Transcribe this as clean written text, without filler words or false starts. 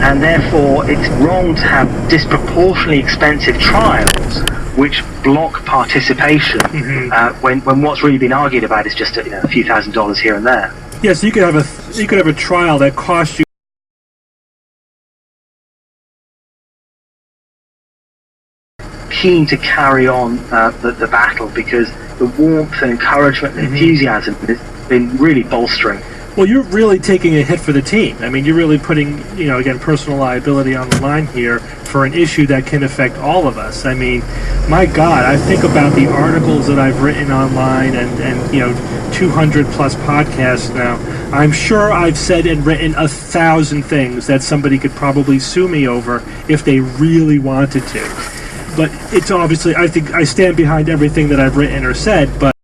and therefore it's wrong to have disproportionately expensive trials which block participation when what's really been argued about is just a few $1,000s here and there. Yes, you could have a trial that costs you keen to carry on the battle, because the warmth and encouragement and enthusiasm has been really bolstering. Well, you're really taking a hit for the team. I mean, you're really putting, again, personal liability on the line here for an issue that can affect all of us. I mean, my God, I think about the articles that I've written online and 200 plus podcasts now. I'm sure I've said and written 1,000 things that somebody could probably sue me over if they really wanted to. But it's obviously, I think I stand behind everything that I've written or said, but